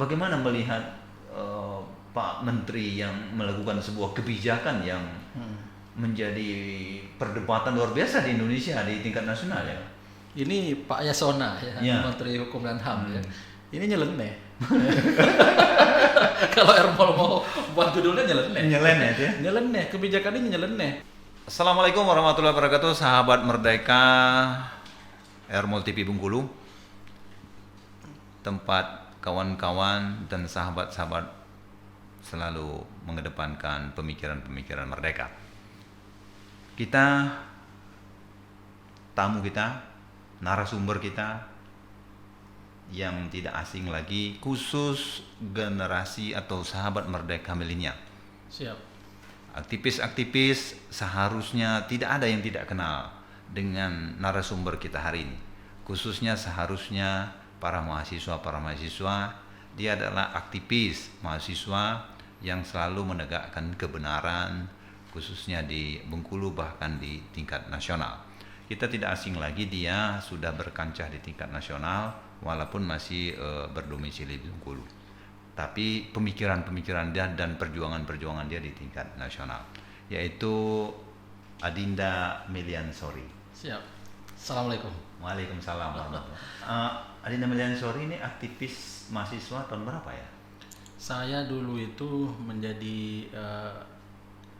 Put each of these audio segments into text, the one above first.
Bagaimana melihat Pak Menteri yang melakukan sebuah kebijakan yang menjadi perdebatan luar biasa di Indonesia di tingkat nasional ya? Ini Pak Yasona Ya. Menteri Hukum dan HAM ya. Ini nyeleneh. Kalau Ermol mau buat judulnya nyeleneh. Nyeleneh ya? Nyeleneh, kebijakan ini nyeleneh. Assalamualaikum warahmatullahi wabarakatuh, sahabat Merdeka, Ermol TV Bengkulu, tempat kawan-kawan dan sahabat-sahabat selalu mengedepankan pemikiran-pemikiran merdeka. Tamu kita, narasumber kita yang tidak asing lagi, khusus generasi atau sahabat merdeka milenial. Siap. Aktivis-aktivis seharusnya tidak ada yang tidak kenal dengan narasumber kita hari ini. Khususnya seharusnya para mahasiswa, dia adalah aktivis mahasiswa yang selalu menegakkan kebenaran, khususnya di Bengkulu bahkan di tingkat nasional. Kita tidak asing lagi, dia sudah berkancah di tingkat nasional walaupun masih berdomisili di Bengkulu. Tapi pemikiran-pemikiran dia dan perjuangan-perjuangan dia di tingkat nasional, yaitu Adinda Meliansori. Siap. Assalamualaikum. Waalaikumsalam warahmatullahi. Adinda Meliansori ini aktivis mahasiswa tahun berapa ya? Saya dulu itu menjadi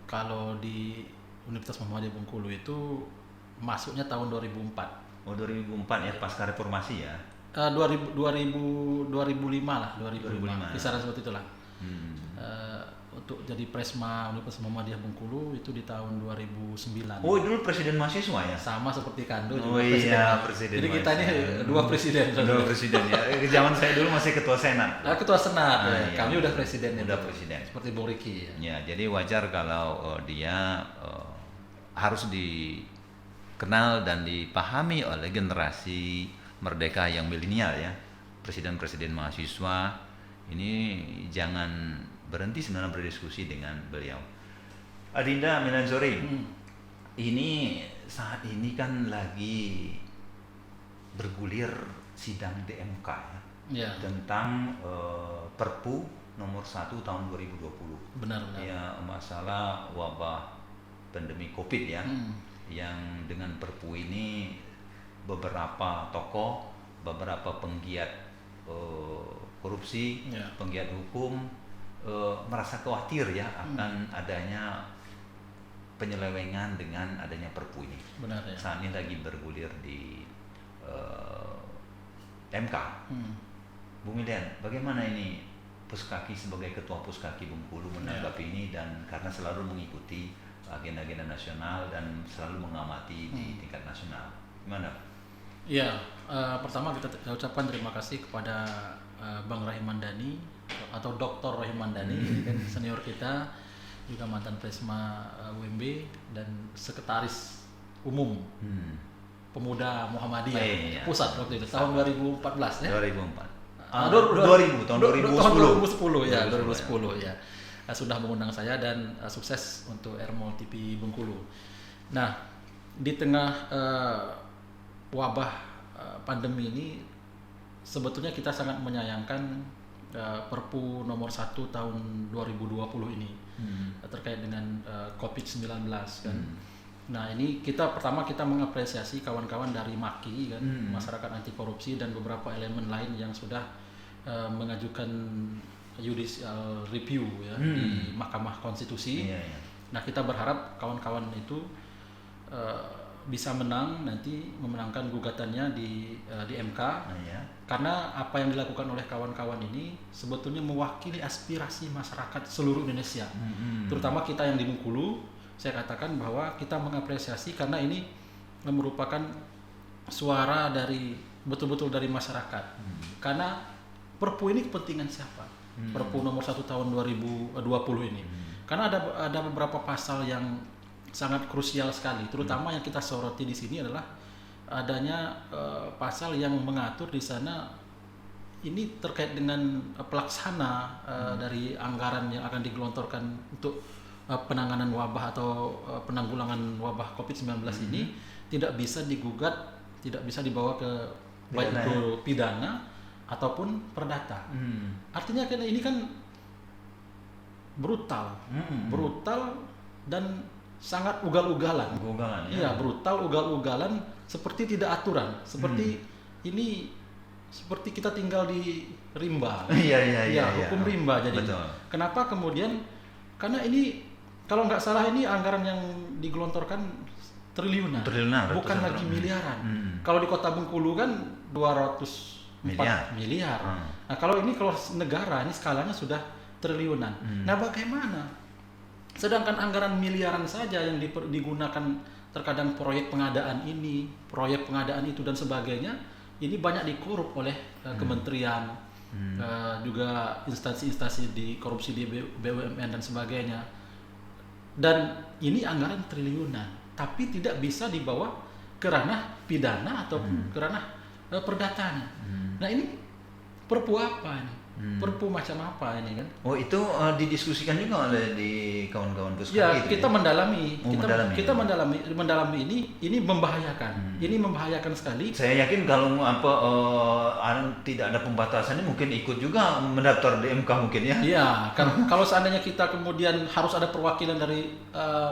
kalau di Universitas Muhammadiyah Bengkulu itu masuknya tahun 2004. Oh 2004 ya, pasca reformasi ya? 2005 lah, 2005. Kisaran seperti itulah. Untuk jadi Presma Universitas Muhammadiyah Bengkulu itu di tahun 2009. Oh dulu presiden mahasiswa ya? Sama seperti Kando juga. Oh iya, presiden. Jadi kita ini dua presiden. Dua presiden ya. Zaman saya dulu masih ketua senat. Ketua senat. Iya. Kami udah presiden. Udah presiden. Seperti Bung Riki. Ya, jadi wajar kalau dia harus dikenal dan dipahami oleh generasi merdeka yang milenial ya. Presiden-presiden mahasiswa ini jangan berhenti sebenarnya berdiskusi dengan beliau. Adinda Meliansori, ini saat ini kan lagi bergulir sidang di MK ya, tentang Perpu nomor 1 tahun 2020. Benar. Ya, masalah wabah pandemi Covid ya. Yang dengan Perpu ini beberapa tokoh, beberapa penggiat korupsi, penggiat hukum merasa khawatir ya akan adanya penyelewengan dengan adanya Perpu ini. Benar ya. Saat ini lagi bergulir di MK. Bu Milian, bagaimana ini Puskaki sebagai ketua Puskaki Bengkulu menanggapi ini, dan karena selalu mengikuti agenda-agenda nasional dan selalu mengamati di tingkat nasional, gimana? Ya, pertama kita ucapkan terima kasih kepada Bang Rahim Mandani atau Dr. Rahim Mandani, kan senior kita, juga mantan Presma UMB dan sekretaris umum Pemuda Muhammadiyah Pusat waktu itu tahun 2014 ya. 2010 ya. 2010 ya. Sudah mengundang saya dan sukses untuk Ermol TV Bengkulu. Nah, di tengah wabah pandemi ini sebetulnya kita sangat menyayangkan Perpu nomor 1 tahun 2020 ini terkait dengan COVID-19 kan. Nah, ini pertama kita mengapresiasi kawan-kawan dari MAKI kan, Masyarakat Anti Korupsi, dan beberapa elemen lain yang sudah mengajukan judicial review ya di Mahkamah Konstitusi. Nah, kita berharap kawan-kawan itu bisa menang, nanti memenangkan gugatannya di MK. Karena apa yang dilakukan oleh kawan-kawan ini sebetulnya mewakili aspirasi masyarakat seluruh Indonesia. Terutama kita yang di Bengkulu, saya katakan bahwa kita mengapresiasi karena ini merupakan suara dari betul-betul dari masyarakat. Karena Perpu ini kepentingan siapa? Perpu nomor 1 tahun 2020 ini. Karena ada beberapa pasal yang sangat krusial sekali, terutama yang kita soroti di sini adalah adanya pasal yang mengatur di sana ini terkait dengan pelaksana dari anggaran yang akan digelontorkan untuk penanganan wabah atau penanggulangan wabah COVID-19 ini tidak bisa digugat, tidak bisa dibawa ke baik itu pidana ataupun perdata. Artinya kan ini kan brutal, brutal dan sangat ugal-ugalan. Ugal-ugalan, ya. Iya, brutal, ugal-ugalan, seperti tidak aturan, seperti ini, seperti kita tinggal di rimba. Iya. Hukum rimba jadi. Betul. Kenapa kemudian? Karena ini kalau nggak salah ini anggaran yang digelontorkan triliunan, bukan lagi miliaran. Kalau di Kota Bengkulu kan 204 miliar. Nah kalau negara ini skalanya sudah triliunan. Nah bagaimana? Sedangkan anggaran miliaran saja yang digunakan terkadang proyek pengadaan ini, proyek pengadaan itu dan sebagainya, ini banyak dikorup oleh kementerian, juga instansi-instansi di korupsi di BUMN dan sebagainya. Dan ini anggaran triliunan, tapi tidak bisa dibawa ke ranah pidana ataupun ke ranah perdatanya. Nah ini perpu apa ini? Perpu macam apa ini kan? Oh itu didiskusikan juga oleh di kawan-kawan Puskar ya, itu kita mendalami, kita ya? mendalami ini membahayakan. Ini membahayakan sekali. Saya yakin kalau tidak ada pembatasan ini mungkin ikut juga mendaftar di MK mungkin ya. Iya, kalau seandainya kita kemudian harus ada perwakilan dari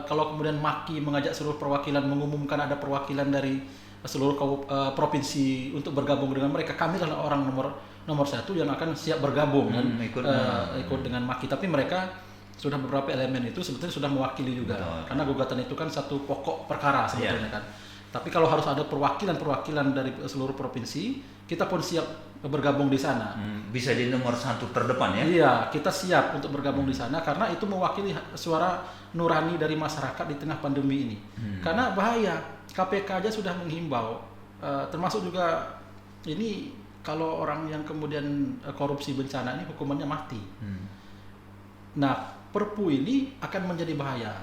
kalau kemudian MAKI mengajak seluruh perwakilan mengumumkan ada perwakilan dari seluruh provinsi untuk bergabung dengan mereka, kami adalah orang nomor satu yang akan siap bergabung ikut dengan MAKI. Tapi mereka sudah beberapa elemen itu sebetulnya sudah mewakili juga. Betul. Karena gugatan itu kan satu pokok perkara sebetulnya kan. Tapi kalau harus ada perwakilan dari seluruh provinsi, kita pun siap bergabung di sana. Bisa di nomor satu terdepan ya? Iya, kita siap untuk bergabung di sana karena itu mewakili suara nurani dari masyarakat di tengah pandemi ini. Karena bahaya, KPK aja sudah menghimbau, termasuk juga ini kalau orang yang kemudian korupsi bencana ini hukumannya mati. Nah, perpu ini akan menjadi bahaya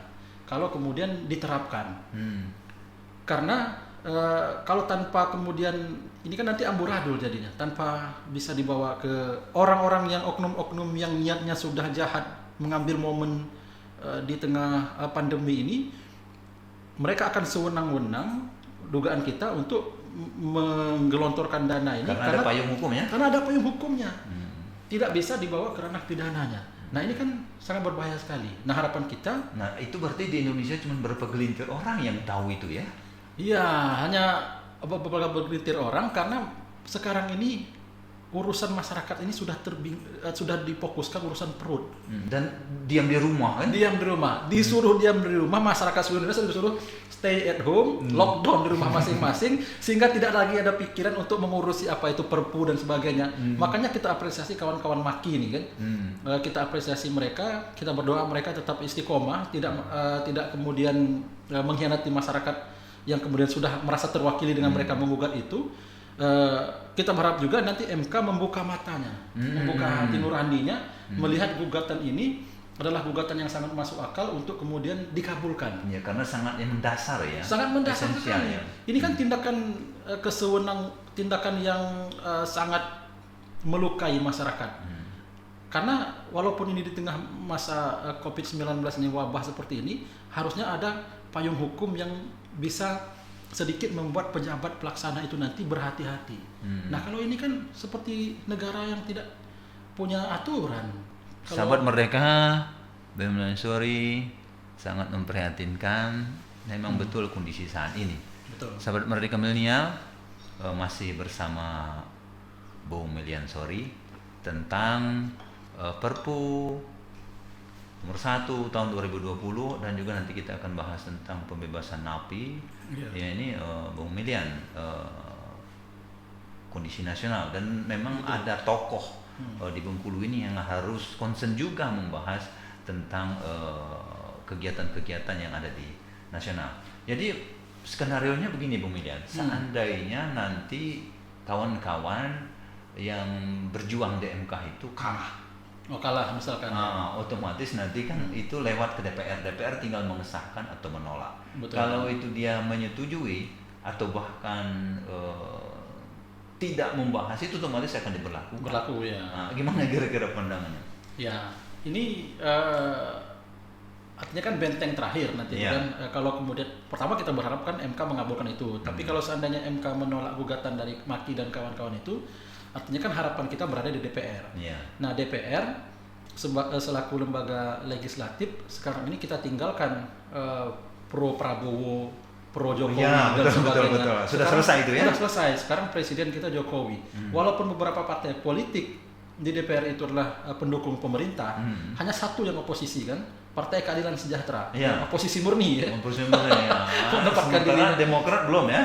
kalau kemudian diterapkan. Karena kalau tanpa kemudian ini kan nanti amburadul jadinya, tanpa bisa dibawa ke orang-orang yang oknum-oknum yang niatnya sudah jahat mengambil momen di tengah pandemi ini, mereka akan sewenang-wenang dugaan kita untuk menggelontorkan dana ini karena ada payung hukumnya. Karena ada payung hukumnya. Tidak bisa dibawa ke ranah pidananya. Nah, ini kan sangat berbahaya sekali. Nah, harapan kita, itu berarti di Indonesia cuma berapa gelintir orang yang tahu itu ya? Iya, hanya beberapa gelintir orang karena sekarang ini urusan masyarakat ini sudah difokuskan urusan perut. Dan diam di rumah kan? Diam di rumah, disuruh diam di rumah, masyarakat seluruh Indonesia disuruh stay at home, lockdown di rumah masing-masing, sehingga tidak lagi ada pikiran untuk mengurusi apa itu perpu dan sebagainya. Makanya kita apresiasi kawan-kawan MAKI ini kan, kita apresiasi mereka, kita berdoa mereka tetap istiqomah, tidak kemudian mengkhianati masyarakat yang kemudian sudah merasa terwakili dengan mereka menggugat itu. Kita berharap juga nanti MK membuka matanya, membuka hati nuraninya, melihat gugatan ini adalah gugatan yang sangat masuk akal untuk kemudian dikabulkan. Ya, karena sangat mendasar ya. Sangat mendasar sekali. Ya. Ini kan tindakan yang sangat melukai masyarakat. Karena walaupun ini di tengah masa COVID-19 ini, wabah seperti ini, harusnya ada payung hukum yang bisa sedikit membuat pejabat pelaksana itu nanti berhati-hati. Nah, kalau ini kan seperti negara yang tidak punya aturan. Sahabat Merdeka, BUMN Sorry sangat memprihatinkan. Memang betul kondisi saat ini. Betul. Sahabat Merdeka Milenial, masih bersama Bung Milian Sorry tentang Perpu nomor 1 tahun 2020, dan juga nanti kita akan bahas tentang pembebasan napi. Ya, ini Bung Milian, kondisi nasional, dan memang ada tokoh di Bengkulu ini yang harus concern juga membahas tentang kegiatan-kegiatan yang ada di nasional. Jadi skenarionya begini Bung Milian, seandainya nanti kawan-kawan yang berjuang di MK itu kalah misalkan. Otomatis nanti kan itu lewat ke DPR. DPR tinggal mengesahkan atau menolak. Betul. Kalau itu dia menyetujui atau bahkan tidak membahas, itu otomatis akan diberlakukan. Berlaku ya. Gimana kira-kira pandangannya? Ya, ini artinya kan benteng terakhir nanti kan. Kalau kemudian pertama kita berharap kan MK mengabulkan itu. Tapi kalau seandainya MK menolak gugatan dari MAKI dan kawan-kawan itu, Artinya kan harapan kita berada di DPR. Iya. Nah, DPR selaku lembaga legislatif sekarang ini kita tinggalkan pro Prabowo, pro Jokowi Ya, dan sebagainya. betul. Sudah Sekarang selesai itu ya? Sudah selesai. Sekarang presiden kita Jokowi. Walaupun beberapa partai politik di DPR itu adalah pendukung pemerintah, hanya satu yang oposisi kan, Partai Keadilan Sejahtera, Iya. oposisi murni ya. Oposisi murni ya. Mendapatkan Sementara dirinya. Demokrat belum ya?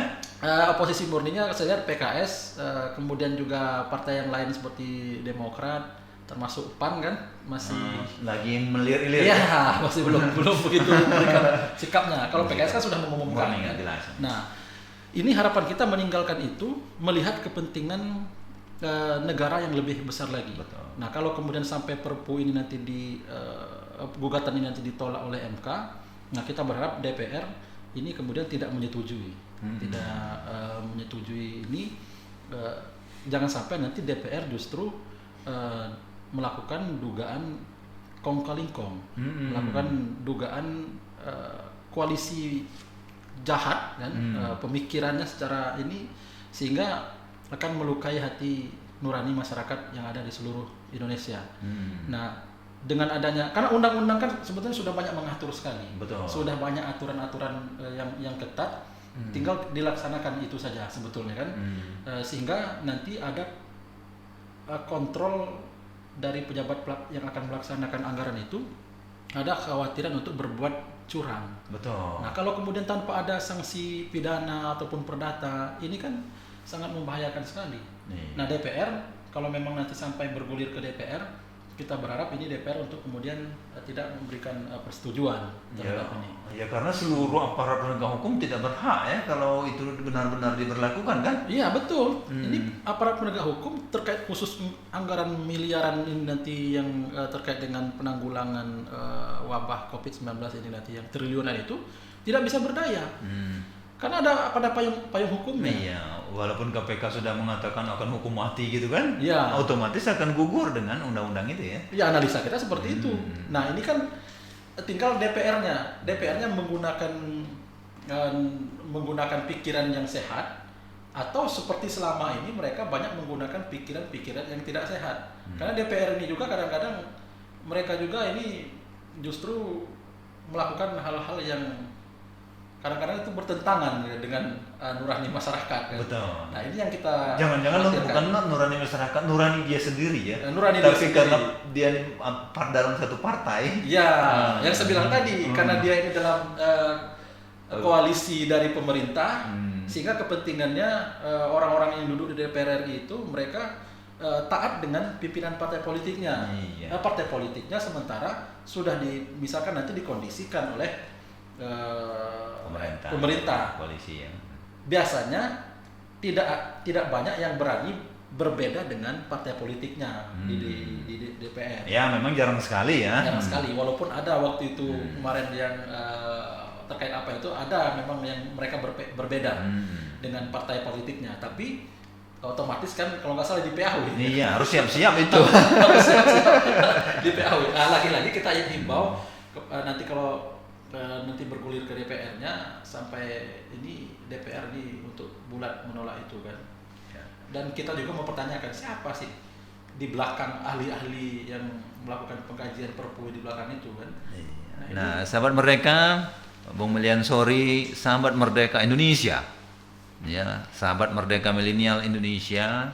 Oposisi murninya saya lihat PKS, kemudian juga partai yang lain seperti Demokrat, termasuk PAN kan masih Lagi melirik-lirik. iya masih belum begitu memberikan sikapnya. Kalau PKS kan sudah mengumumkan. Murni, Kan? jelas. Nah, ini harapan kita meninggalkan itu melihat kepentingan negara yang lebih besar lagi. Betul. Nah, kalau kemudian sampai Perpu ini nanti gugatan ini nanti ditolak oleh MK, nah kita berharap DPR ini kemudian tidak menyetujui, menyetujui ini. Jangan sampai nanti DPR justru melakukan dugaan kong kali kong, melakukan dugaan koalisi jahat kan, pemikirannya secara ini sehingga akan melukai hati nurani masyarakat yang ada di seluruh Indonesia. Nah, dengan adanya, karena undang-undang kan sebetulnya sudah banyak mengatur sekali, Betul. sudah banyak aturan-aturan yang ketat, tinggal dilaksanakan itu saja sebetulnya kan, sehingga nanti ada kontrol dari pejabat yang akan melaksanakan anggaran itu, ada kekhawatiran untuk berbuat curang. Betul. Nah, kalau kemudian tanpa ada sanksi pidana ataupun perdata, ini kan sangat membahayakan sekali. Iya. Nah, DPR kalau memang nanti sampai bergulir ke DPR, kita berharap ini DPR untuk kemudian tidak memberikan persetujuan terhadap ini. Ya karena seluruh aparat penegak hukum tidak berhak ya kalau itu benar-benar diberlakukan kan? Iya betul. Ini aparat penegak hukum terkait khusus anggaran miliaran ini nanti yang terkait dengan penanggulangan wabah COVID-19 ini nanti yang triliunan itu tidak bisa berdaya. Karena ada payung hukumnya. Iya, walaupun KPK sudah mengatakan akan hukum mati gitu kan? Iya. Otomatis akan gugur dengan undang-undang itu ya. Ya, analisa kita seperti itu. Nah, ini kan tinggal DPR-nya menggunakan pikiran yang sehat, atau seperti selama ini mereka banyak menggunakan pikiran-pikiran yang tidak sehat. Karena DPR ini juga kadang-kadang mereka juga ini justru melakukan hal-hal yang kadang-kadang itu bertentangan dengan nurani masyarakat kan? Betul. Nah, ini yang kita Jangan-jangan khawatirkan. bukan nurani masyarakat, nurani dia sendiri ya. Nurani dia Tapi sendiri. karena dia dalam satu partai. Ya, yang saya bilang tadi, karena dia ini dalam koalisi dari pemerintah, sehingga kepentingannya orang-orang yang duduk di DPR RI itu mereka taat dengan pimpinan partai politiknya. Iya. Partai politiknya sementara sudah misalkan nanti dikondisikan oleh pemerintah. Koalisi ya. Biasanya tidak banyak yang berani berbeda dengan partai politiknya di DPR. Ya memang jarang sekali ya. Jarang sekali, walaupun ada waktu itu kemarin yang terkait apa itu ada memang yang mereka berbeda dengan partai politiknya, tapi otomatis kan kalau nggak salah di PAW. Iya harus siap-siap itu. Di PAW. Nah, lagi-lagi kita himbau nanti kalau nanti bergulir ke DPR-nya sampai ini DPR ini untuk bulat menolak itu kan. Dan kita juga mempertanyakan siapa sih di belakang ahli-ahli yang melakukan pengkajian Perpu di belakang itu kan. Nah, sahabat Merdeka, Bung Melian Sorry, sahabat Merdeka Indonesia, ya, sahabat Merdeka Milenial Indonesia,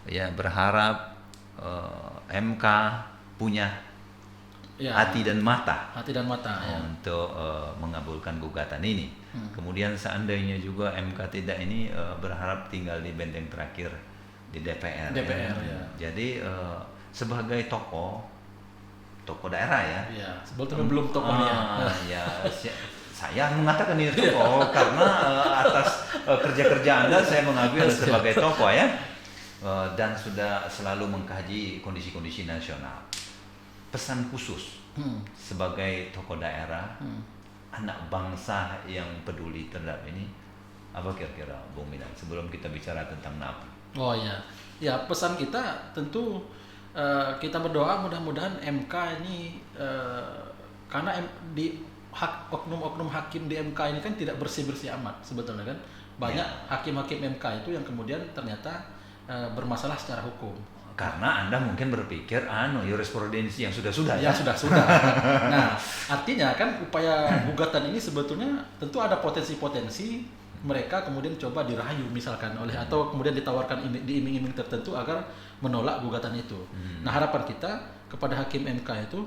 ya berharap MK punya hati dan mata untuk mengabulkan gugatan ini. Kemudian seandainya juga MK tidak ini berharap tinggal di benteng terakhir di DPR. Ya. Jadi sebagai tokoh daerah ya. Iya, sebetulnya belum tokohnya. Saya mengatakan ini tokoh karena atas kerja-kerja Anda saya mengakui Anda sebagai tokoh ya. Dan sudah selalu mengkaji kondisi-kondisi nasional. Pesan khusus sebagai tokoh daerah, anak bangsa yang peduli terhadap ini, apa kira-kira Bung Milan sebelum kita bicara tentang NAP? Oh ya pesan kita tentu kita berdoa mudah-mudahan MK ini karena di oknum-oknum hakim di MK ini kan tidak bersih-bersih amat sebetulnya kan, banyak hakim-hakim MK itu yang kemudian ternyata bermasalah secara hukum. Karena Anda mungkin berpikir jurisprudensi yang sudah-sudah Ya sudah. Nah, artinya kan upaya gugatan ini sebetulnya tentu ada potensi-potensi mereka kemudian coba dirayu misalkan atau kemudian ditawarkan diiming-iming tertentu agar menolak gugatan itu. Nah, harapan kita kepada hakim MK itu,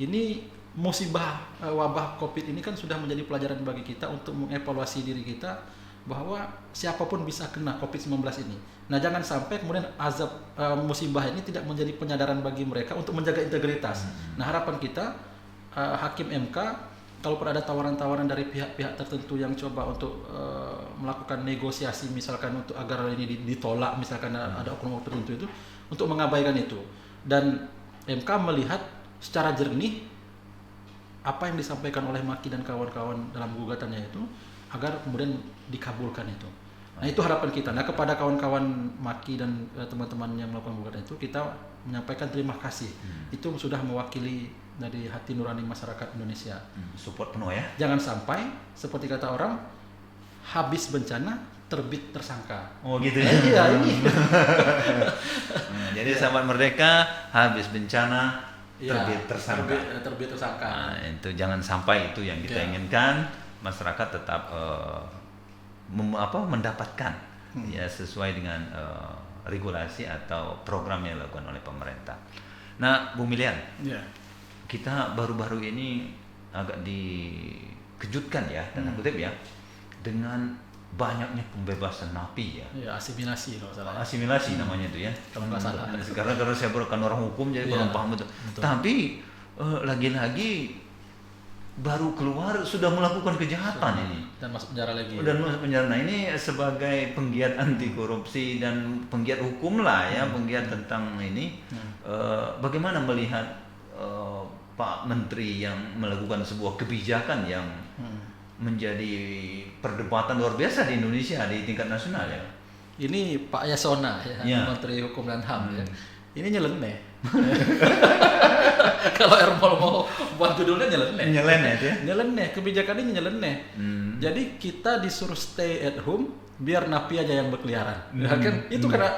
ini musibah wabah Covid ini kan sudah menjadi pelajaran bagi kita untuk mengevaluasi diri kita bahwa siapapun bisa kena Covid-19 ini. Nah, jangan sampai kemudian azab musibah ini tidak menjadi penyadaran bagi mereka untuk menjaga integritas. Nah, harapan kita hakim MK, kalaupun ada tawaran-tawaran dari pihak-pihak tertentu yang coba untuk melakukan negosiasi misalkan untuk agar ini ditolak, misalkan ada oknum tertentu itu, untuk mengabaikan itu. Dan MK melihat secara jernih apa yang disampaikan oleh Maki dan kawan-kawan dalam gugatannya itu, agar kemudian dikabulkan itu. Nah, itu harapan kita. Nah, kepada kawan-kawan Maki dan teman-teman yang melakukan gugatan itu, kita menyampaikan terima kasih. Itu sudah mewakili dari hati nurani masyarakat Indonesia. Support penuh ya. Jangan sampai seperti kata orang, habis bencana terbit tersangka. Oh gitu ya. Iya, ini. Jadi sahabat Merdeka, habis bencana terbit tersangka. Terbit tersangka. Nah, itu jangan sampai itu yang kita inginkan. Masyarakat tetap mendapatkan ya sesuai dengan regulasi atau program yang dilakukan oleh pemerintah. Nah, Bung Milian, kita baru-baru ini agak dikejutkan ya, tanda kutip ya, dengan banyaknya pembebasan napi ya. Ya, asimilasi kalau salah. Asimilasi namanya itu ya. Kalau nggak salah. Karena saya bukan orang hukum jadi kurang paham betul. Tapi lagi-lagi baru keluar sudah melakukan kejahatan ini dan masuk penjara lagi. Dan masuk penjara. Nah, ini sebagai penggiat anti korupsi dan penggiat hukum lah ya, penggiat tentang ini. Bagaimana melihat Pak Menteri yang melakukan sebuah kebijakan yang menjadi perdebatan luar biasa di Indonesia di tingkat nasional ya. Ini Pak Yasona ya. Menteri Hukum dan HAM ya. Ini nyeleneh. Kalau Ermol mau buat judulnya nyeleneh. Nyeleneh itu ya. Nyeleneh, kebijakan ini nyeleneh. Jadi kita disuruh stay at home biar napi aja yang berkeliaran. Kan itu karena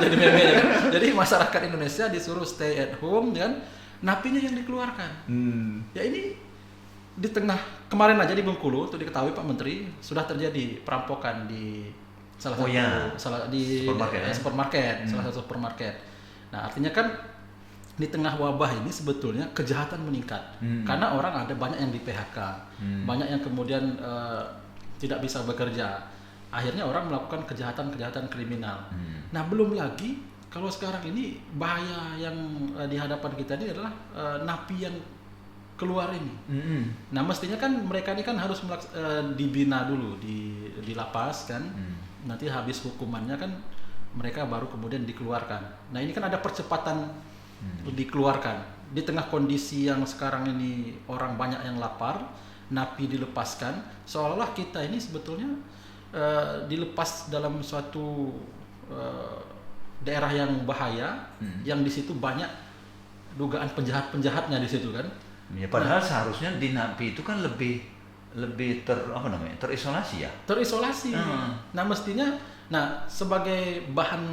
jadi meme kan. Jadi masyarakat Indonesia disuruh stay at home kan, napinya yang dikeluarkan. Ya ini di tengah kemarin aja di Bengkulu, untuk diketahui Pak Menteri, sudah terjadi perampokan di salah satu supermarket. Nah, artinya kan di tengah wabah ini sebetulnya kejahatan meningkat karena orang ada banyak yang di PHK, banyak yang kemudian tidak bisa bekerja. Akhirnya orang melakukan kejahatan kriminal. Nah, belum lagi kalau sekarang ini bahaya yang di hadapan kita ini adalah napi yang keluar ini. Nah, mestinya kan mereka ini kan harus dibina dulu di lapas kan. Nanti habis hukumannya kan mereka baru kemudian dikeluarkan. Nah, ini kan ada percepatan dikeluarkan di tengah kondisi yang sekarang ini orang banyak yang lapar, napi dilepaskan, seolah-olah kita ini sebetulnya dilepas dalam suatu daerah yang bahaya, yang di situ banyak dugaan penjahatnya di situ kan. Ya, padahal seharusnya di napi itu kan lebih terisolasi ya. Terisolasi. Nah, mestinya sebagai bahan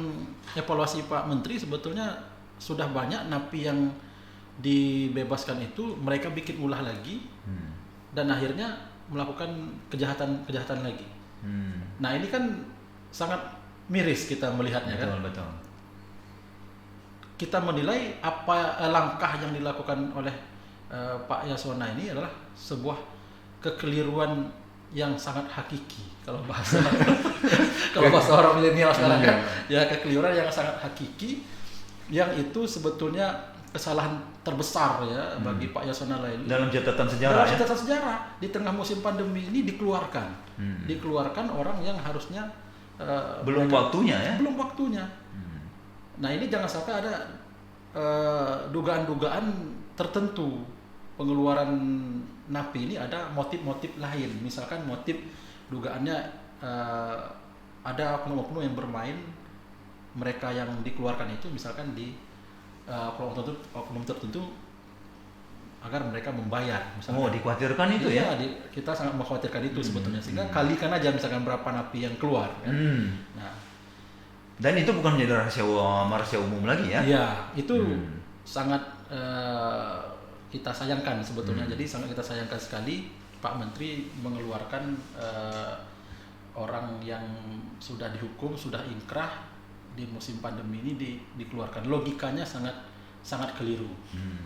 evaluasi Pak Menteri sebetulnya sudah banyak napi yang dibebaskan itu mereka bikin ulah lagi dan akhirnya melakukan kejahatan lagi. Nah, ini kan sangat miris kita melihatnya. Betul. Kita menilai apa langkah yang dilakukan oleh Pak Yasona ini adalah sebuah kekeliruan yang sangat hakiki kalau bahasa orang milenial sekarang kan, ya kekeliruan yang sangat hakiki, yang itu sebetulnya kesalahan terbesar ya bagi Pak Yasona lain dalam catatan sejarah. Di tengah musim pandemi ini dikeluarkan orang yang harusnya belum waktunya. Nah, ini jangan sampai ada dugaan-dugaan tertentu pengeluaran napi ini ada motif-motif lain, misalkan motif dugaannya ada oknum-oknum yang bermain, mereka yang dikeluarkan itu misalkan di oknum tertentu agar mereka membayar. Misalkan, dikhawatirkan itu ya? Kita sangat mengkhawatirkan itu sebetulnya, sehingga kalikan aja misalkan berapa napi yang keluar kan. Nah, Dan itu bukan menjadi rahasia umum lagi ya? Iya, itu sangat kita sayangkan sebetulnya. Jadi sangat kita sayangkan sekali Pak Menteri mengeluarkan orang yang sudah dihukum, sudah inkrah di musim pandemi ini dikeluarkan. Logikanya sangat keliru,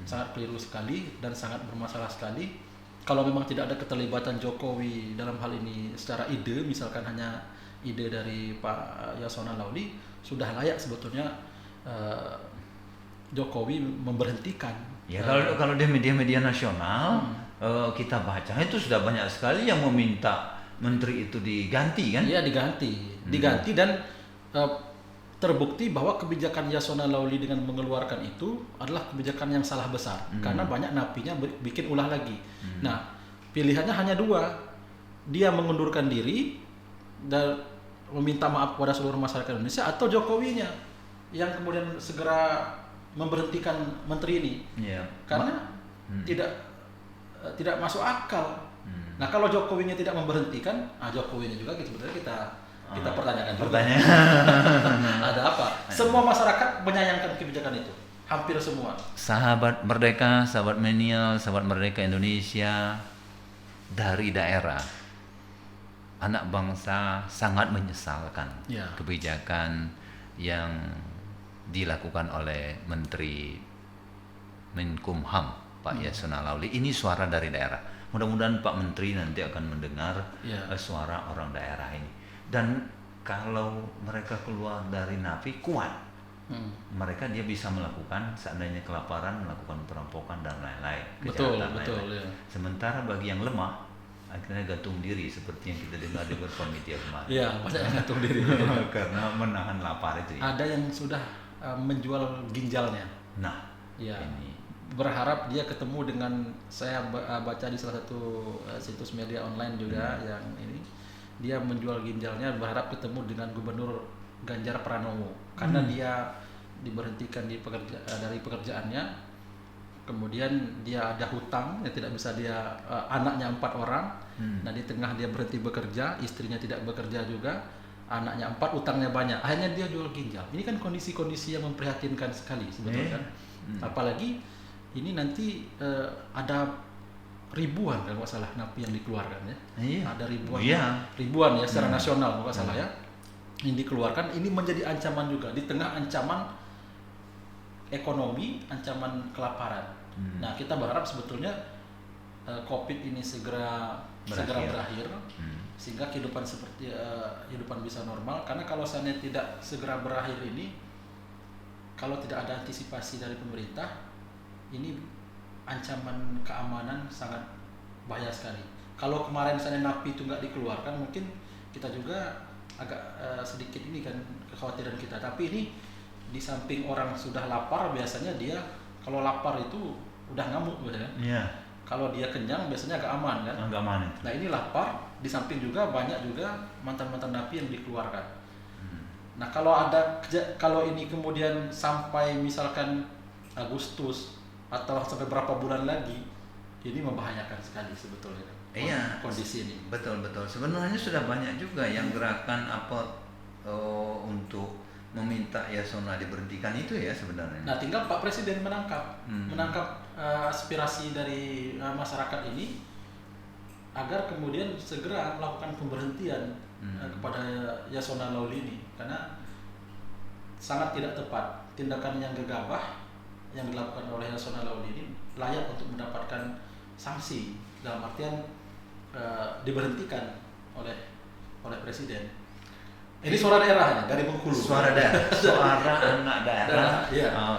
sangat keliru sekali dan sangat bermasalah sekali. Kalau memang tidak ada keterlibatan Jokowi dalam hal ini secara ide, misalkan hanya ide dari Pak Yasona Lauli, sudah layak sebetulnya Jokowi memberhentikan. Ya kalau di media-media nasional kita baca itu sudah banyak sekali yang meminta menteri itu diganti kan? Iya diganti dan terbukti bahwa kebijakan Yasona Lauli dengan mengeluarkan itu adalah kebijakan yang salah besar karena banyak napinya bikin ulah lagi. Nah pilihannya hanya dua, dia mengundurkan diri dan meminta maaf kepada seluruh masyarakat Indonesia, atau Jokowinya yang kemudian segera memberhentikan menteri ini, karena tidak masuk akal. Nah kalau Jokowinya tidak memberhentikan, Jokowinya juga sebetulnya kita pertanyakan juga. Ada apa? Semua masyarakat menyayangkan kebijakan itu, hampir semua. Sahabat Merdeka, sahabat Milenial, sahabat Merdeka Indonesia dari daerah, anak bangsa sangat menyesalkan kebijakan yang dilakukan oleh Menteri Menkumham Pak Yasona Lauli. Ini suara dari daerah. Mudah-mudahan Pak Menteri nanti akan mendengar suara orang daerah ini. Dan kalau mereka keluar dari napi kuat, dia bisa melakukan seandainya kelaparan, melakukan perampokan dan lain-lain. Betul. Ya. Sementara bagi yang lemah, akhirnya gantung diri seperti yang kita dengar di beberapa media kemarin. Iya, banyak yang gantung diri karena menahan lapar itu. Ya. Ada yang sudah menjual ginjalnya. Nah, ini berharap dia ketemu dengan, saya baca di salah satu situs media online juga yang ini, dia menjual ginjalnya berharap ketemu dengan Gubernur Ganjar Pranowo karena dia diberhentikan dari pekerjaannya. Kemudian dia ada hutang yang tidak bisa dia, anaknya 4 orang. Nah di tengah dia berhenti bekerja, istrinya tidak bekerja juga, anaknya 4, utangnya banyak, akhirnya dia jual ginjal. Ini kan kondisi-kondisi yang memprihatinkan sekali sebetulnya kan. Apalagi ini nanti ada ribuan kalau nggak salah napi yang dikeluarkan ya. Ada ribuan ya secara nasional kalau nggak salah ya yang dikeluarkan. Ini menjadi ancaman juga di tengah ancaman ekonomi, ancaman kelaparan. Nah kita berharap sebetulnya COVID ini segera berakhir sehingga kehidupan bisa normal. Karena kalau seandainya tidak segera berakhir ini, kalau tidak ada antisipasi dari pemerintah, ini ancaman keamanan sangat bahaya sekali. Kalau kemarin misalnya napi itu nggak dikeluarkan, mungkin kita juga agak sedikit ini kan kekhawatiran kita. Tapi ini di samping orang sudah lapar, biasanya dia kalau lapar itu udah ngamuk gitu ya. Yeah. Kalau dia kenyang biasanya agak aman kan. Agak aman. Nah ini lapar, di samping juga banyak juga mantan-mantan napi yang dikeluarkan. Nah kalau ini kemudian sampai misalkan Agustus atau sampai berapa bulan lagi, ini membahayakan sekali sebetulnya kondisi ini. Betul. Sebenarnya sudah banyak juga yang gerakan untuk meminta Yasona diberhentikan itu ya sebenarnya. Nah tinggal Pak Presiden menangkap aspirasi dari masyarakat ini agar kemudian segera melakukan pemberhentian kepada Yasona Lauli ini, karena sangat tidak tepat tindakan yang gegabah yang dilakukan oleh Yasona Lauli ini, layak untuk mendapatkan sanksi dalam artian diberhentikan oleh Presiden. Ini suara daerahnya dari Bengkulu. Suara anak daerah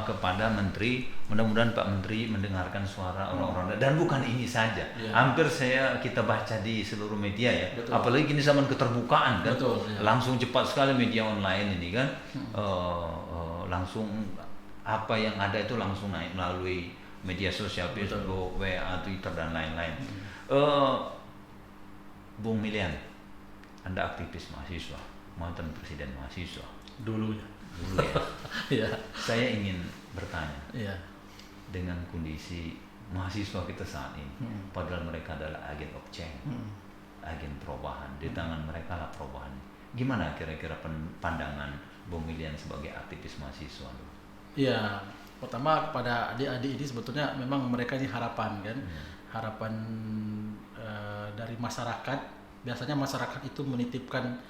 kepada Menteri. Mudah-mudahan Pak Menteri mendengarkan suara orang-orang daerah. Dan bukan ini saja. Hampir kita baca di seluruh media ya. Betul. Apalagi kini zaman keterbukaan kan. Betul, langsung cepat sekali media online ini kan. Langsung apa yang ada itu langsung naik melalui media sosial, Facebook, WA, Twitter dan lain-lain. Bung Milian, Anda aktivis mahasiswa, mantan presiden mahasiswa dulu ya. Ya. Saya ingin bertanya, dengan kondisi mahasiswa kita saat ini, padahal mereka adalah agen of change, agen perubahan, di tangan mereka lah perubahan. Gimana kira-kira pandangan Bung William sebagai aktivis mahasiswa? Iya, pertama kepada adik-adik ini sebetulnya memang mereka ini harapan kan, harapan dari masyarakat. Biasanya masyarakat itu menitipkan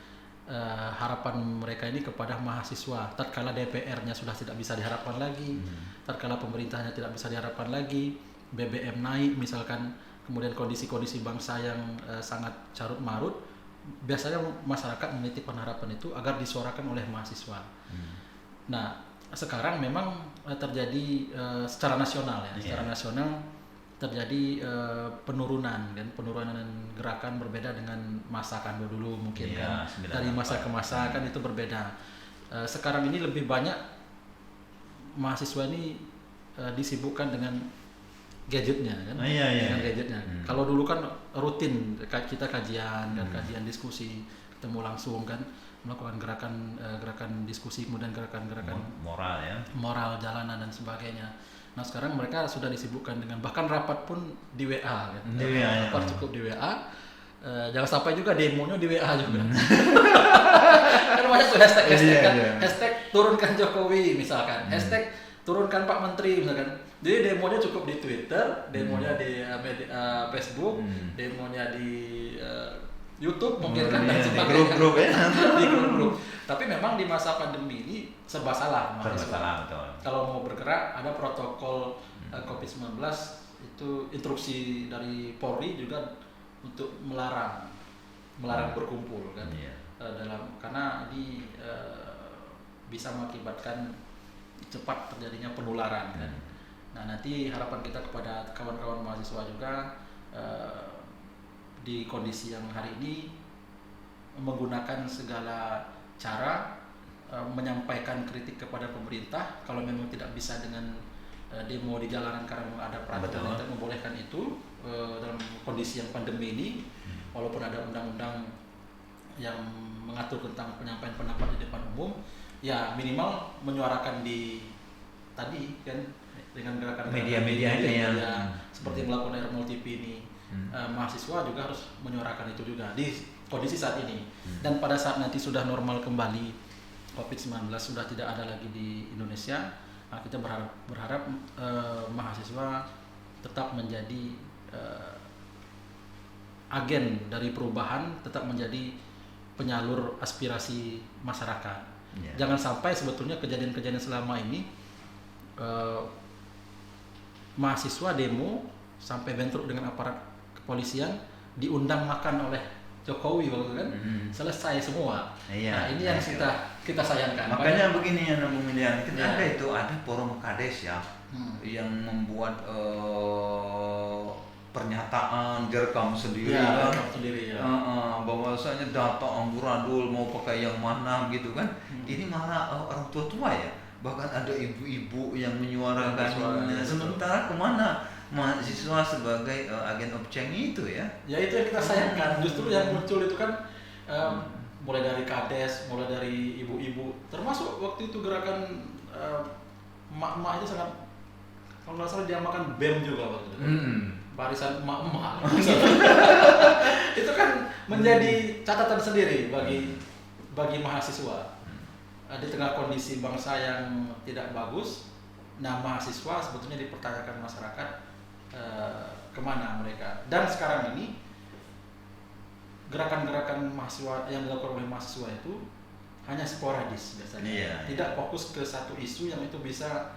harapan mereka ini kepada mahasiswa. Tatkala DPR-nya sudah tidak bisa diharapkan lagi, tatkala pemerintahnya tidak bisa diharapkan lagi, BBM naik misalkan, kemudian kondisi-kondisi bangsa yang sangat carut marut, biasanya masyarakat menitipkan harapan itu agar disuarakan oleh mahasiswa. Nah, sekarang memang terjadi secara nasional ya, secara nasional terjadi penurunan gerakan berbeda dengan masa kan dulu mungkin kan, dari masa ke masa kan itu berbeda. Sekarang ini lebih banyak mahasiswa ini disibukkan dengan gadgetnya kan, dengan gadgetnya. Kalau dulu kan rutin kita kajian dan kajian diskusi, ketemu langsung kan, melakukan gerakan diskusi, kemudian gerakan moral ya, moral jalanan dan sebagainya. Nah sekarang mereka sudah disibukkan dengan bahkan rapat pun di WA kan, rapat cukup di WA. Jangan sampai juga demonya di WA juga. Kan banyak tuh hashtag kan, hashtag turunkan Jokowi misalkan, hashtag turunkan Pak Menteri misalkan. Jadi demonya cukup di Twitter, demonya di Facebook, demonya di YouTube mungkin kan, dan sebagainya. Grup-grup ya. Di grup-grup. Tapi memang di masa pandemi ini serba salah. Betul. Kalau mau bergerak ada protokol COVID-19 itu instruksi dari Polri juga untuk melarang berkumpul kan. Karena ini bisa mengakibatkan cepat terjadinya penularan kan. Nah, nanti harapan kita kepada kawan-kawan mahasiswa juga di kondisi yang hari ini menggunakan segala cara menyampaikan kritik kepada pemerintah. Kalau memang tidak bisa dengan demo di jalanan karena ada peraturan yang membolehkan itu dalam kondisi yang pandemi ini, walaupun ada undang-undang yang mengatur tentang penyampaian pendapat di depan umum, ya minimal menyuarakan di tadi kan dengan gerakan media seperti melakukan Ermol TV ini. Mahasiswa juga harus menyuarakan itu juga di kondisi saat ini. Dan pada saat nanti sudah normal kembali, COVID-19 sudah tidak ada lagi di Indonesia, kita berharap mahasiswa tetap menjadi agen dari perubahan, tetap menjadi penyalur aspirasi masyarakat. Jangan sampai sebetulnya kejadian-kejadian selama ini mahasiswa demo sampai bentrok dengan aparat kepolisian, diundang makan oleh Jokowi waktu kan, selesai semua. Nah ini yang kita sayangkan. Makanya begini ya Bung Milian, kita ada forum Kades ya, yang membuat pernyataan direkam sendiri bahwasanya data amburadul mau pakai yang mana gitu kan. Ini malah orang tua ya, bahkan ada ibu-ibu yang menyuarakan. Sementara kemana mahasiswa sebagai agen of change itu ya? Ya itu yang kita sayangkan. Justru yang muncul itu kan mulai dari Kades, mulai dari ibu-ibu, termasuk waktu itu gerakan emak-emak itu sangat, kalau nggak salah dia makan BEM juga waktu itu. Barisan emak-emak. Itu kan menjadi catatan sendiri bagi mahasiswa. Di tengah kondisi bangsa yang tidak bagus, nah mahasiswa sebetulnya dipertanyakan masyarakat kemana mereka. Dan sekarang ini gerakan-gerakan mahasiswa yang dilakukan oleh mahasiswa itu hanya sporadis biasanya, tidak fokus ke satu isu yang itu bisa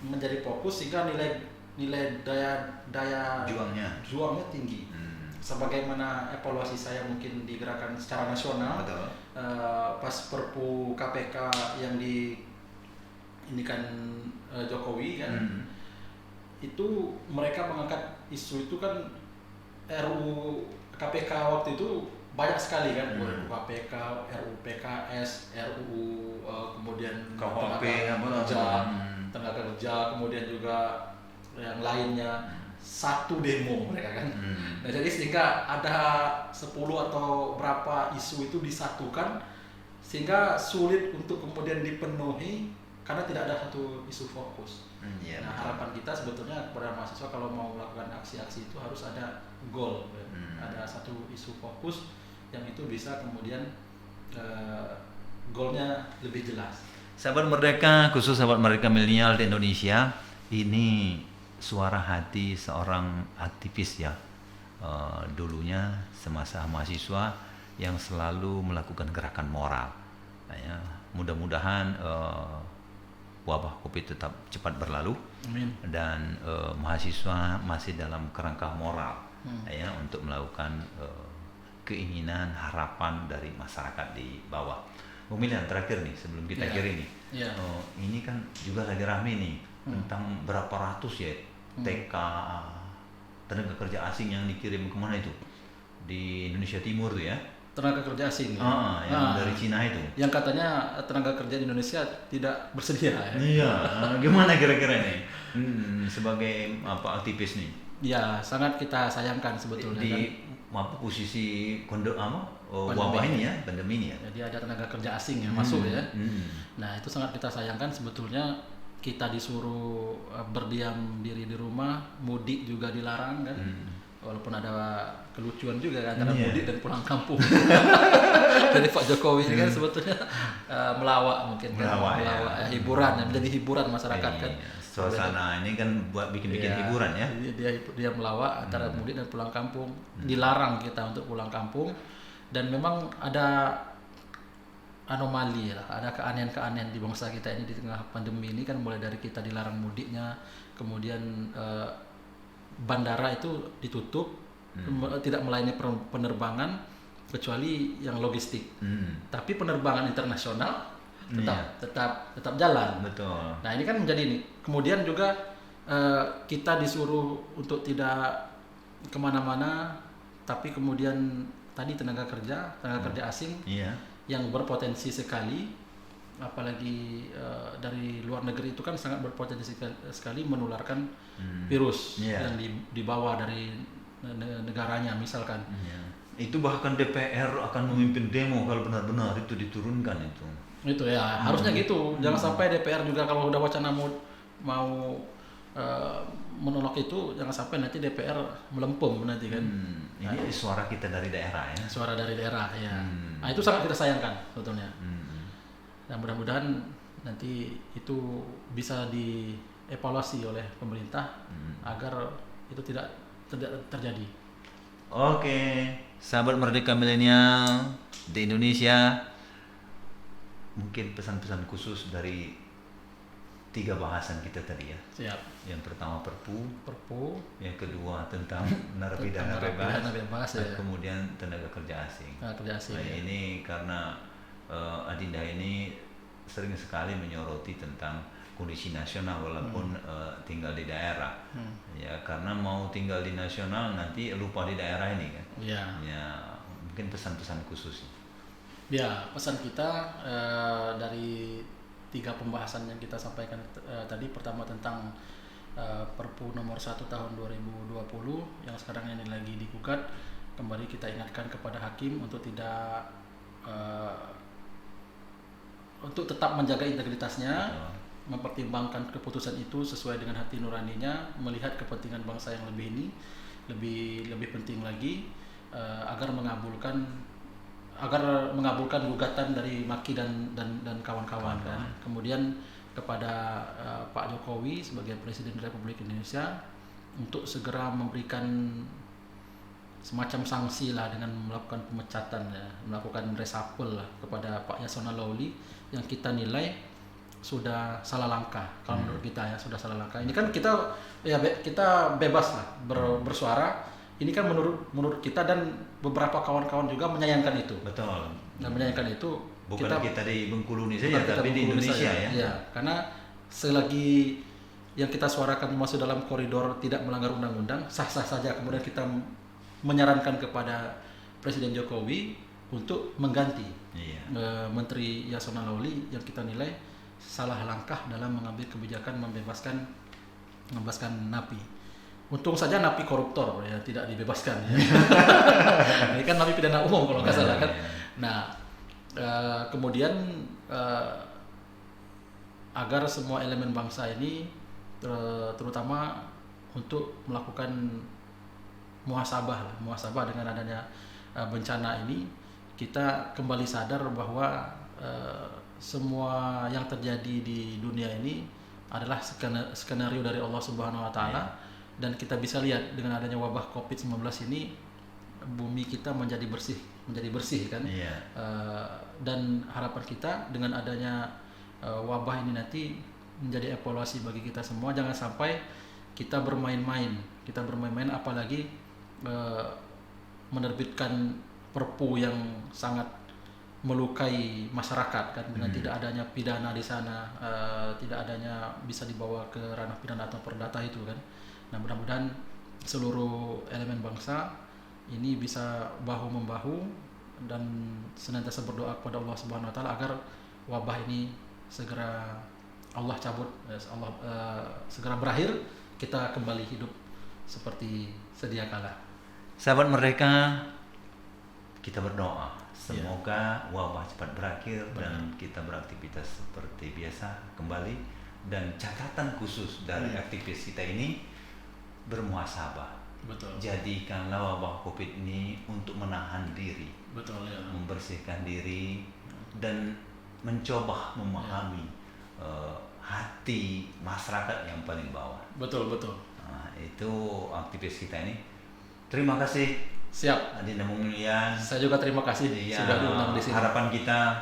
menjadi fokus sehingga nilai daya juangnya tinggi. Sebagaimana evaluasi saya mungkin di gerakan secara nasional, pas Perpu KPK yang diinikan Jokowi kan, itu mereka mengangkat isu itu kan, RUU KPK waktu itu banyak sekali kan, RUU KPK, RUU PKS, RUU kemudian tenaga kerja, kemudian juga yang lainnya. Satu demo mereka kan. Nah, jadi sehingga ada 10 atau berapa isu itu disatukan sehingga sulit untuk kemudian dipenuhi karena tidak ada satu isu fokus. Nah, harapan kita sebetulnya kepada mahasiswa kalau mau melakukan aksi-aksi itu harus ada goal, ada satu isu fokus yang itu bisa kemudian goalnya lebih jelas. Sahabat Merdeka, khusus sahabat Merdeka milenial di Indonesia, ini suara hati seorang aktivis ya. Dulunya semasa mahasiswa yang selalu melakukan gerakan moral. Nah, ya, mudah-mudahan wabah COVID tetap cepat berlalu. Amin. Dan mahasiswa masih dalam kerangka moral ya untuk melakukan keinginan, harapan dari masyarakat di bawah. Pemilihan terakhir nih sebelum kita akhiri nih, ini kan juga lagi rame nih tentang berapa ratus ya TK tenaga kerja asing yang dikirim kemana itu di Indonesia Timur tuh ya. Tenaga kerja asing yang dari Cina itu. Yang katanya tenaga kerja di Indonesia tidak bersedia. Ya? Iya, gimana kira-kira nih sebagai aktivis nih? Ya, sangat kita sayangkan sebetulnya. Di posisi wabah ini ya, pandemi ini ya. Jadi ada tenaga kerja asing yang masuk ya. Nah, itu sangat kita sayangkan sebetulnya. Kita disuruh berdiam diri di rumah, mudik juga dilarang kan. Walaupun ada kelucuan juga antara mudik dan pulang kampung. Jadi Pak Jokowi ini kan sebetulnya melawak mungkin kan, melawak hiburan, menjadi hiburan masyarakat kan. Suasana ini kan buat bikin-bikin hiburan ya. Dia melawak antara mudik dan pulang kampung. Dilarang kita untuk pulang kampung, dan memang ada anomali lah, ada keanehan-keanehan di bangsa kita ini di tengah pandemi ini kan, mulai dari kita dilarang mudiknya, kemudian bandara itu ditutup, tidak melayani penerbangan kecuali yang logistik. Tapi penerbangan internasional tetap jalan. Betul. Nah, ini kan menjadi ini. Kemudian juga kita disuruh untuk tidak kemana-mana, tapi kemudian tadi tenaga kerja asing yang berpotensi sekali, apalagi dari luar negeri itu kan sangat berpotensi sekali menularkan virus yang dibawa dari negaranya misalkan. Itu bahkan DPR akan memimpin demo kalau benar-benar itu diturunkan itu. Itu ya, harusnya gitu. Jangan sampai DPR juga kalau udah wacana mau menolak itu, jangan sampai nanti DPR melempem nanti kan. Ini suara kita dari daerah ya. Suara dari daerah ya. Nah, itu sangat kita sayangkan sebetulnya. Dan mudah-mudahan nanti itu bisa dievaluasi oleh pemerintah agar itu tidak terjadi. Oke, sahabat Merdeka Milenial di Indonesia, mungkin pesan-pesan khusus dari 3 bahasan kita tadi ya. Siap. Yang pertama Perpu, yang kedua tentang narapidana bebas, ya. Kemudian tenaga kerja asing. Nah, ini karena Adinda ini sering sekali menyoroti tentang kondisi nasional walaupun tinggal di daerah. Ya, karena mau tinggal di nasional nanti lupa di daerah ini kan. Ya, mungkin pesan-pesan khusus. Ya, pesan kita dari 3 pembahasan yang kita sampaikan tadi. Pertama tentang Perpu nomor 1 tahun 2020 yang sekarang ini lagi digugat. Kembali kita ingatkan kepada hakim untuk untuk tetap menjaga integritasnya, mempertimbangkan keputusan itu sesuai dengan hati nuraninya, melihat kepentingan bangsa yang lebih penting lagi, agar mengabulkan gugatan dari Maki dan kawan-kawan kan. Kemudian kepada Pak Jokowi sebagai Presiden Republik Indonesia untuk segera memberikan semacam sanksi lah dengan melakukan pemecatan ya, melakukan reshuffle lah kepada Pak Yasona Lawli yang kita nilai sudah salah langkah. Kalau menurut kita ya sudah salah langkah. Ini kan kita bebas lah bersuara. Ini kan menurut kita dan beberapa kawan-kawan juga menyayangkan itu. Betul. Dan menyayangkan itu bukan kita di Bengkulu ini saja, tapi di Indonesia ya. Ya, karena selagi yang kita suarakan masuk dalam koridor tidak melanggar undang-undang, sah-sah saja. Kemudian kita menyarankan kepada Presiden Jokowi untuk mengganti Menteri Yasona Lawli yang kita nilai salah langkah dalam mengambil kebijakan membebaskan napi. Untung saja napi koruptor ya tidak dibebaskan ya. Ini kan napi pidana umum kalau nggak salah kan. Nah, kemudian agar semua elemen bangsa ini terutama untuk melakukan muhasabah dengan adanya bencana ini, kita kembali sadar bahwa semua yang terjadi di dunia ini adalah skenario dari Allah Subhanahu wa taala, dan kita bisa lihat dengan adanya wabah Covid-19 ini bumi kita menjadi bersih kan. Dan harapan kita dengan adanya wabah ini nanti menjadi evaluasi bagi kita semua, jangan sampai kita bermain-main apalagi menerbitkan perpu yang sangat melukai masyarakat kan, dengan tidak adanya pidana di sana, tidak adanya bisa dibawa ke ranah pidana atau perdata itu kan. Nah, mudah-mudahan seluruh elemen bangsa ini bisa bahu membahu dan senantiasa berdoa kepada Allah Subhanahu wa taala agar wabah ini segera Allah cabut, segera berakhir, kita kembali hidup seperti sedia kala. Sahabat Merdeka, kita berdoa semoga wabah cepat berakhir dan kita beraktivitas seperti biasa kembali. Dan catatan khusus dari aktivis kita ini, bermuhasabah. Jadikanlah wabah Covid ini untuk menahan diri, membersihkan diri, dan mencoba memahami hati masyarakat yang paling bawah. Nah, itu aktivis kita ini. Terima kasih. Siap. Adinda Mulian. Saya juga terima kasih sudah diundang di sini. Harapan kita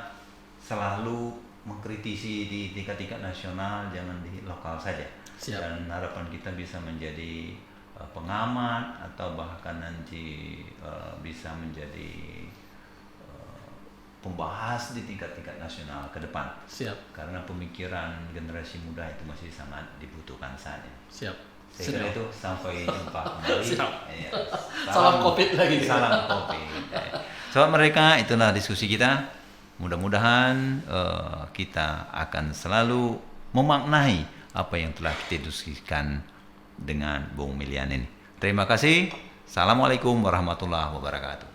selalu mengkritisi di tingkat nasional, jangan di lokal saja. Siap. Dan harapan kita bisa menjadi pengamat atau bahkan nanti bisa menjadi pembahas di tingkat nasional ke depan. Siap. Karena pemikiran generasi muda itu masih sangat dibutuhkan saja. Siap. Saya kira itu, sampai jumpa kembali. Salam Covid lagi. Salam Covid. Sobat Merdeka, itulah diskusi kita. Mudah-mudahan kita akan selalu memaknai apa yang telah kita diskusikan dengan Bung Milian ini. Terima kasih. Assalamualaikum warahmatullahi wabarakatuh.